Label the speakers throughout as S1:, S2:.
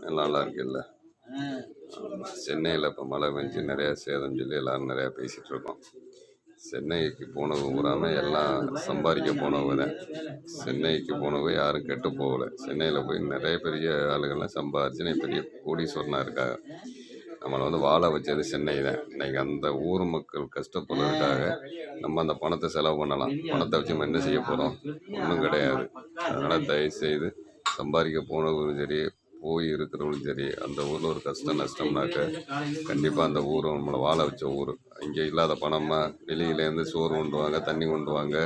S1: எல்லாம் நல்லா இருக்குல்ல. சென்னையில் இப்போ மழை பெஞ்சு நிறையா சேதம் சொல்லி எல்லோரும் நிறையா பேசிகிட்டு இருக்கோம். சென்னைக்கு போனவங்க பூராம எல்லாம் சம்பாதிக்க போனவங்க தான். சென்னைக்கு போனவங்க யாரும் கெட்டு போகலை. சென்னையில் போய் நிறைய பெரிய ஆளுகள்லாம் சம்பாதிச்சு பெரிய கோடீஸ்வரனாக இருக்காங்க. நம்மளை வாழ வச்சது சென்னை தான். இன்றைக்கி அந்த ஊர் மக்கள் கஷ்டப்படுறதுக்காக நம்ம அந்த பணத்தை செலவு பண்ணலாம். பணத்தை வச்சு நம்ம என்ன செய்ய போகிறோம்? ஒன்றும் கிடையாது. அதனால் தயவுசெய்து சம்பாதிக்க போனவங்களும் சரி, போய் இருக்கிறவங்களும் சரி, அந்த ஊரில் ஒரு கஷ்டம் நஷ்டம்னாக்க கண்டிப்பாக அந்த ஊர் நம்மளை வாழ வச்ச ஊர். இங்கே இல்லாத பணமாக வெளியிலேருந்து சோறு கொண்டு வாங்க, தண்ணி கொண்டு வாங்க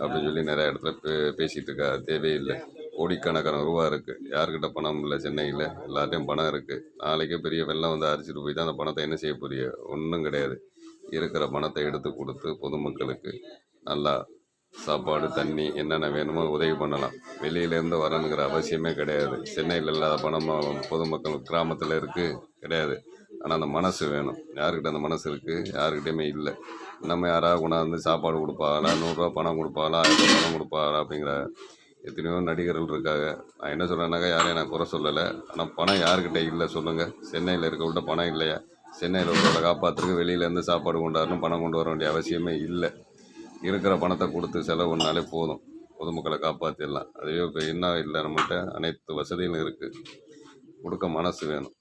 S1: அப்படின்னு சொல்லி நிறையா இடத்துல பேசிகிட்டு இருக்கா. தேவையில்லை. கோடிக்கணக்கான ரூபா இருக்குது. யார்கிட்ட பணம் இல்லை சென்னையில்? எல்லாத்தையும் பணம் இருக்குது. நாளைக்கே பெரிய வெள்ளம் வந்து அரிச்சிட்டு போய் தான் அந்த பணத்தை என்ன செய்ய போறிய? ஒன்றும் கிடையாது. இருக்கிற பணத்தை எடுத்து கொடுத்து பொதுமக்களுக்கு நல்லா சாப்பாடு, தண்ணி என்னென்ன வேணுமோ உதவி பண்ணலாம். வெளியிலேருந்து வரணுங்கிற அவசியமே கிடையாது. சென்னையில் இல்லாத பணம் பொதுமக்கள் கிராமத்தில் இருக்குது கிடையாது. ஆனால் அந்த மனசு வேணும். யாருக்கிட்ட அந்த மனசு இருக்குது? யாருக்கிட்டையுமே இல்லை. நம்ம யாராவது கொண்டாந்து சாப்பாடு கொடுப்பாங்களா, 100 பணம் கொடுப்பாங்களா, 1000 பணம் கொடுப்பாங்களா அப்படிங்கிற எத்தனையோ நடிகர்கள் இருக்காங்க. நான் என்ன சொல்கிறேன்னாக்கா யாரையும் நான் குறை சொல்லலை. ஆனால் பணம் யாருக்கிட்ட இல்லை சொல்லுங்கள்? சென்னையில் இருக்கவங்கள்ட்ட பணம் இல்லையா? சென்னையில் உள்ளவரை காப்பாற்றுறதுக்கு வெளியிலேருந்து சாப்பாடு கொண்டாடணும், பணம் கொண்டு வர வேண்டிய அவசியமே இல்லை. இருக்கிற பணத்தை கொடுத்து செலவு பண்ணாலே போதும். பொதுமக்களை காப்பாற்றிடலாம். அதுவே இப்போ என்ன இல்லை, நம்மகிட்ட அனைத்து வசதிகளும் இருக்குது. கொடுக்க மனசு வேணும்.